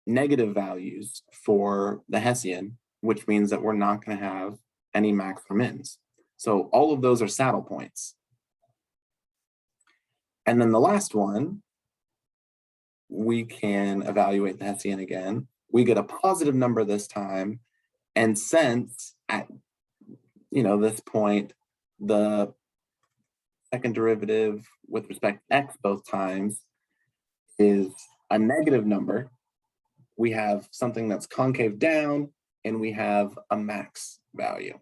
negative values for the Hessian, which means that we're not going to have any max or mins. So all of those are saddle points. And then the last one, we can evaluate the Hessian again. We get a positive number this time, and since at this point, the second derivative with respect to x both times is a negative number, we have something that's concave down, and we have a max value.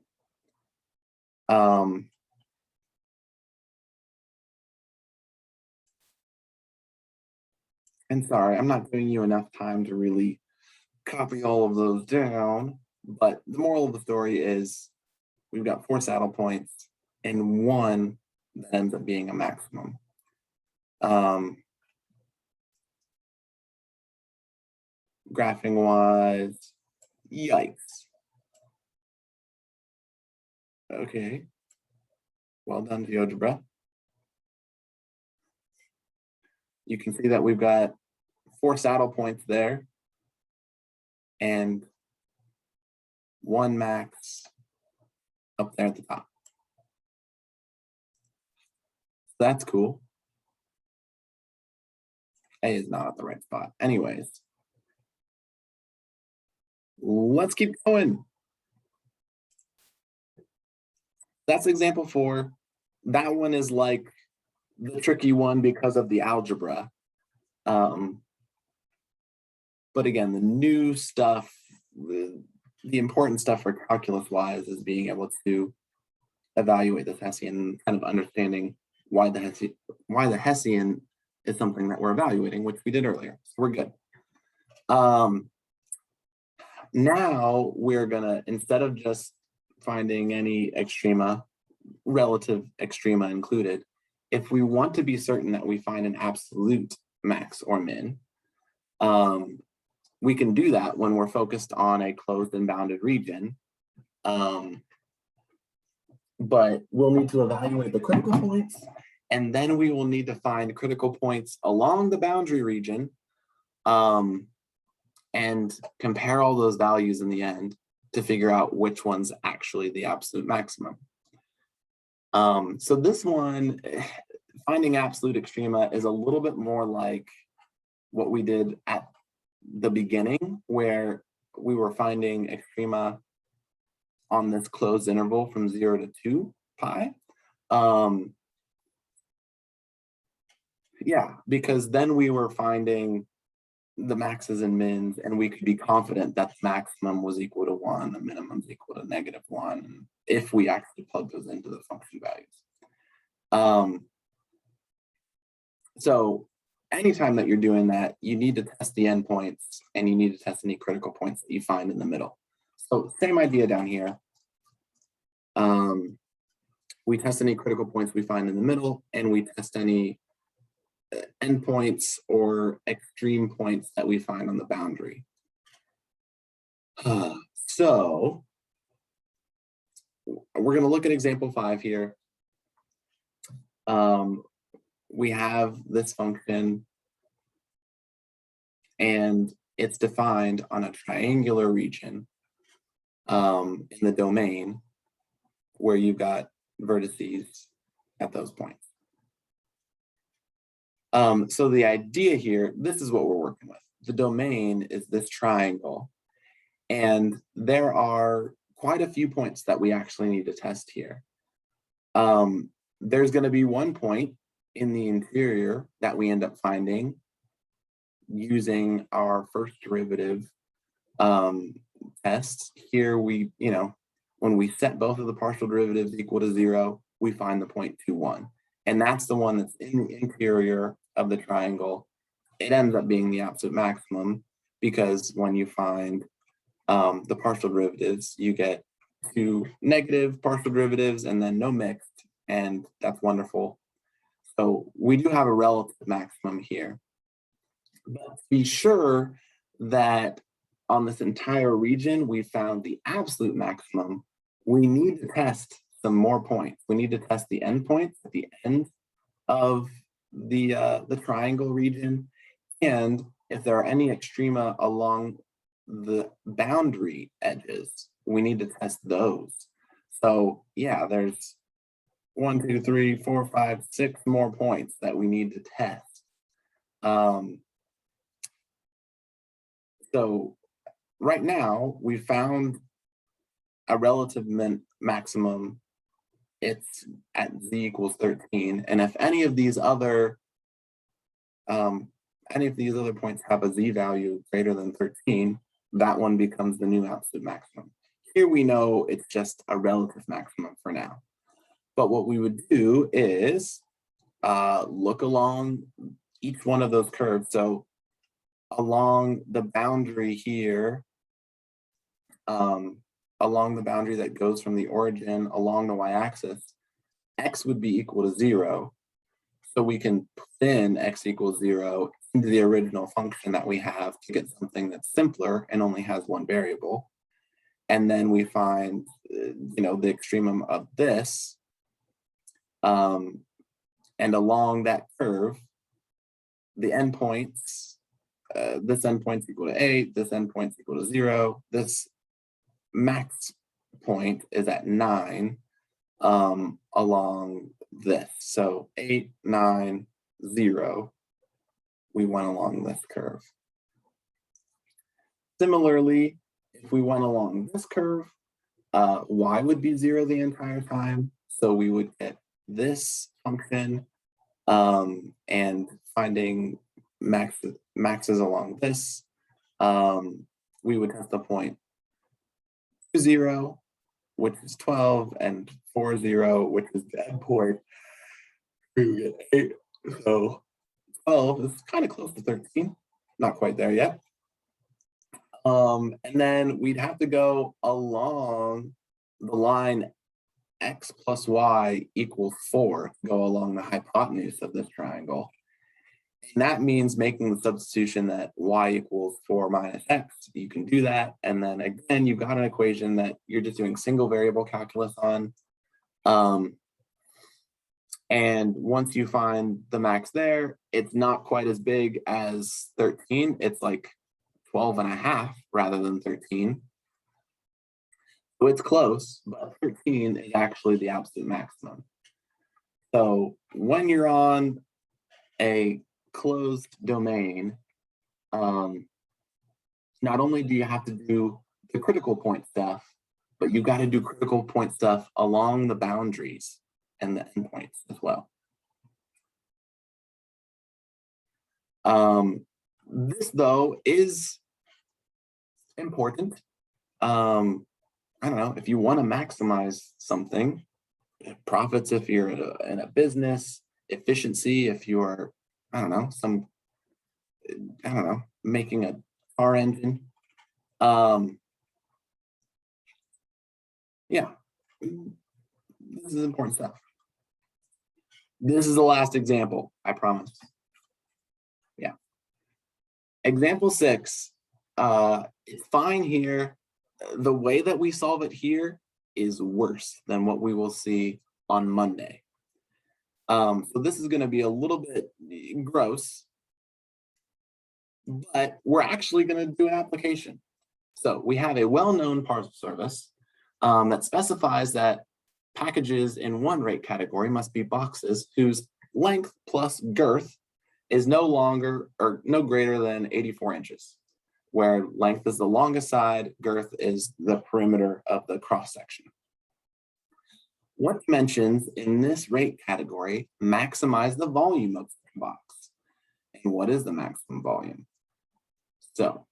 And sorry, I'm not giving you enough time to really copy all of those down, but the moral of the story is we've got 4 saddle points and 1 that ends up being a maximum. Graphing wise, yikes. Okay, well done, GeoGebra. You can see that we've got 4 saddle points there and 1 max up there at the top. That's cool. A is not at the right spot. Anyways, let's keep going. That's example 4. That one is like the tricky one because of the algebra. But again, the new stuff, the important stuff for calculus-wise is being able to evaluate this Hessian, kind of understanding why the Hessian is something that we're evaluating, which we did earlier. So we're good. Now we're gonna, instead of just finding any extrema, relative extrema included, if we want to be certain that we find an absolute max or min. We can do that when we're focused on a closed and bounded region. But we'll need to evaluate the critical points, and then we will need to find critical points along the boundary region, and compare all those values in the end to figure out which one's actually the absolute maximum. So this one, finding absolute extrema, is a little bit more like what we did at the beginning, where we were finding extrema on this closed interval from 0 to 2 pi. Yeah, because then we were finding the maxes and mins, and we could be confident that the maximum was equal to 1, the minimum is equal to -1, if we actually plug those into the function values. So anytime that you're doing that, you need to test the endpoints, and you need to test any critical points that you find in the middle. So same idea down here. We test any critical points we find in the middle, and we test any endpoints or extreme points that we find on the boundary. So we're going to look at example 5 here. We have this function, and it's defined on a triangular region in the domain where you've got vertices at those points. So the idea here, this is what we're working with. The domain is this triangle, and there are quite a few points that we actually need to test here. There's going to be one point in the interior that we end up finding using our first derivative test. Here we, when we set both of the partial derivatives equal to 0, we find the point 2, 1. And that's the one that's in the interior of the triangle. It ends up being the absolute maximum, because when you find the partial derivatives, you get 2 negative partial derivatives and then no mixed, and that's wonderful. So we do have a relative maximum here. But to be sure that on this entire region we found the absolute maximum, we need to test some more points. We need to test the endpoints at the end of the triangle region, and if there are any extrema along the boundary edges, we need to test those. So yeah, there's 1, 2, 3, 4, 5, 6 more points that we need to test. So right now we found a relative maximum. It's at z equals 13, and if any of these other points have a z value greater than 13, that one becomes the new absolute maximum. Here we know it's just a relative maximum for now. But what we would do is look along each one of those curves. So along the boundary here, along the boundary that goes from the origin along the y-axis, x would be equal to 0. So we can put in x equals 0 into the original function that we have to get something that's simpler and only has one variable. And then we find, the extremum of this. And along that curve, the endpoints, this endpoint's equal to 8, this endpoint's equal to 0, this max point is at 9 along this. So 8, 9, 0, we went along this curve. Similarly, if we went along this curve, y would be 0 the entire time. So we would get this function, and finding maxes along this, we would test the point 2, 0, which is 12, and 4, 0, which is the endpoint. We would get 8. So 12 is kind of close to 13, not quite there yet. And then we'd have to go along the line x plus y equals 4 to go along the hypotenuse of this triangle. And that means making the substitution that y equals 4 minus x. You can do that. And then again, you've got an equation that you're just doing single variable calculus on. And once you find the max there, it's not quite as big as 13. It's like 12 and a half rather than 13. So it's close, but 13 is actually the absolute maximum. So when you're on a closed domain, not only do you have to do the critical point stuff, but you've got to do critical point stuff along the boundaries and the endpoints as well. This, though, is important. I don't know, if you want to maximize something, profits if you're in a business, efficiency if you're, I don't know, making a car engine. Yeah, this is important stuff. This is the last example, I promise. Yeah. Example 6, it's fine here. The way that we solve it here is worse than what we will see on Monday. So this is going to be a little bit gross, but we're actually going to do an application. So we have a well-known parcel service that specifies that packages in one rate category must be boxes whose length plus girth is no greater than 84 inches, where length is the longest side, girth is the perimeter of the cross section. What dimensions in this rate category maximize the volume of the box? And what is the maximum volume? So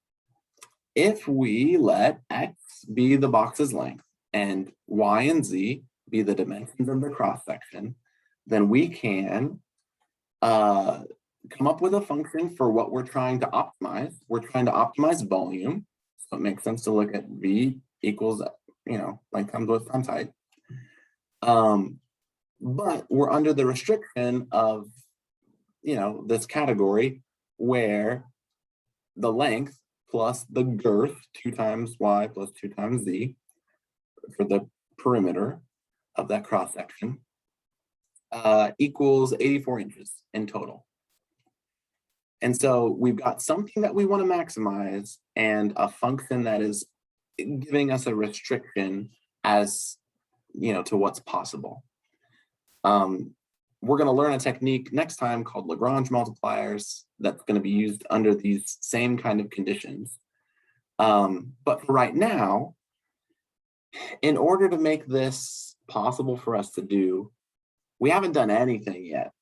if we let x be the box's length and y and z be the dimensions of the cross section, then we can come up with a function for what we're trying to optimize. We're trying to optimize volume, so it makes sense to look at v equals, length times width times height. But we're under the restriction of, this category where the length plus the girth, 2 times y plus 2 times z, for the perimeter of that cross section, equals 84 inches in total. And so we've got something that we want to maximize and a function that is giving us a restriction as, to what's possible. We're going to learn a technique next time called Lagrange Multipliers that's going to be used under these same kind of conditions. But for right now, in order to make this possible for us to do, we haven't done anything yet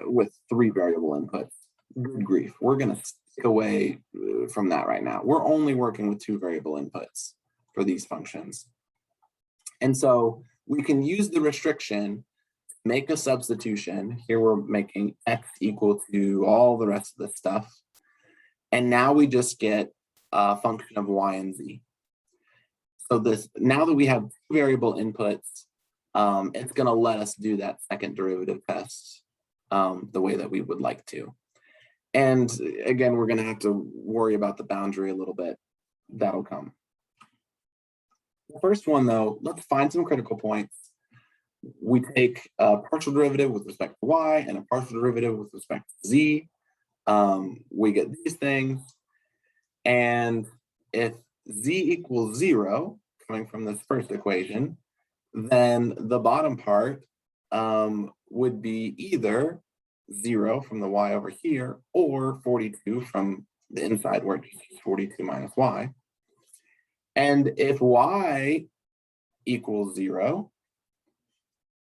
with 3 variable inputs. Good grief, we're going to stick away from that right now. We're only working with 2 variable inputs for these functions. And so we can use the restriction, make a substitution. Here we're making x equal to all the rest of the stuff. And now we just get a function of y and z. So now that we have 2 variable inputs, it's going to let us do that second derivative test the way that we would like to. And again, we're going to have to worry about the boundary a little bit. That'll come. The first one, though, let's find some critical points. We take a partial derivative with respect to y and a partial derivative with respect to z. We get these things. And if z equals 0, coming from this first equation, then the bottom part would be either 0 from the y over here, or 42 from the inside where it's 42 minus y. And if y equals 0,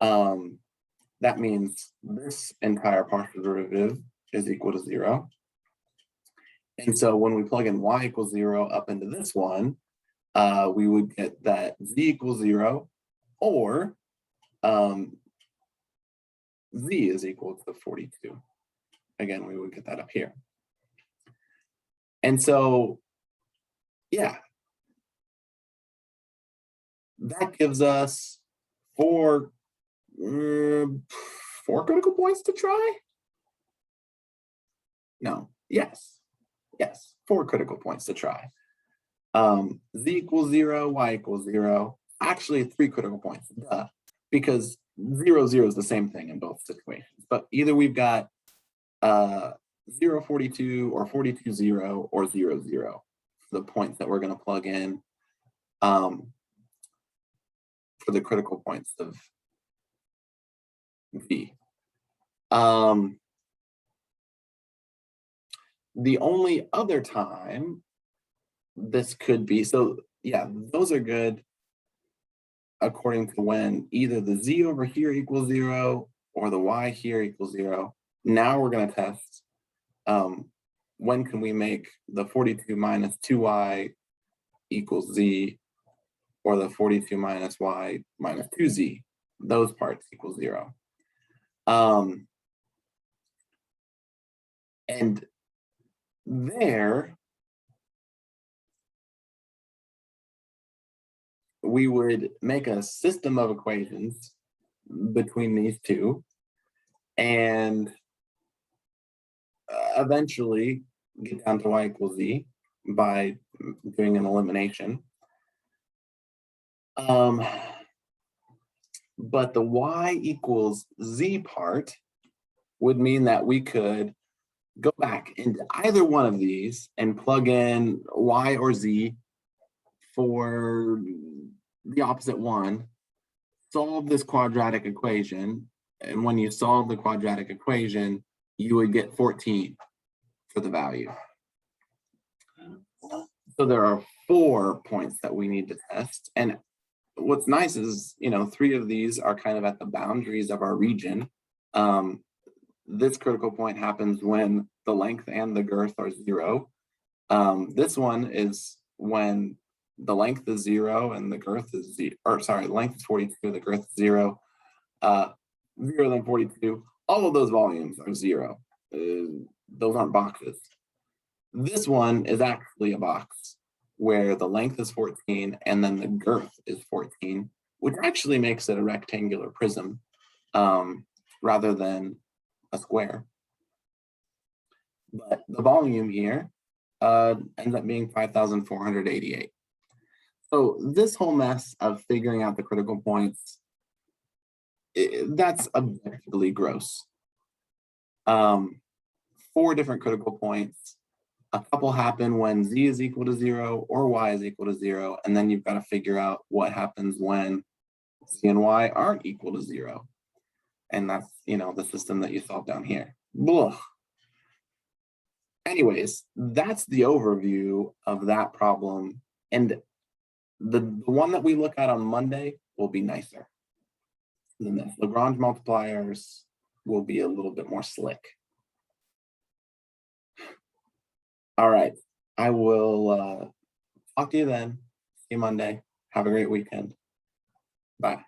that means this entire partial derivative is equal to 0. And so when we plug in y equals 0 up into this one, we would get that z equals 0, or z is equal to 42. Again, we would get that up here. And so, yeah, that gives us 4 critical points to try. No, yes, 4 critical points to try. Z equals 0, y equals 0. Actually, 3 critical points, duh, because 0, 0 is the same thing in both situations. But either we've got 0, 42, or 42, 0, or 0, 0, the points that we're going to plug in for the critical points of V. The only other time this could be, so yeah, those are good according to when either the Z over here equals 0 or the Y here equals 0. Now we're going to test when can we make the 42 minus 2y equals Z, or the 42 minus y minus 2z, those parts equal 0. And there, we would make a system of equations between these two, and eventually get down to y equals z by doing an elimination. But the y equals z part would mean that we could go back into either one of these and plug in y or z for the opposite one, solve this quadratic equation, and when you solve the quadratic equation, you would get 14 for the value. So there are 4 points that we need to test, and what's nice is, 3 of these are kind of at the boundaries of our region. This critical point happens when the length and the girth are 0. This one is when the length is 0 and the girth is 0, or sorry, the length is 42, the girth is 0. 0 then 42, all of those volumes are 0. Those aren't boxes. This one is actually a box where the length is 14 and then the girth is 14, which actually makes it a rectangular prism rather than a square. But the volume here ends up being 5,488. So this whole mess of figuring out the critical points, that's objectively gross. 4 different critical points. A couple happen when z is equal to 0 or y is equal to 0, and then you've got to figure out what happens when z and y aren't equal to 0. And that's, the system that you solve down here. Blah. Anyways, that's the overview of that problem. And the one that we look at on Monday will be nicer than this. Lagrange multipliers will be a little bit more slick. All right, I will talk to you then. See you Monday. Have a great weekend. Bye.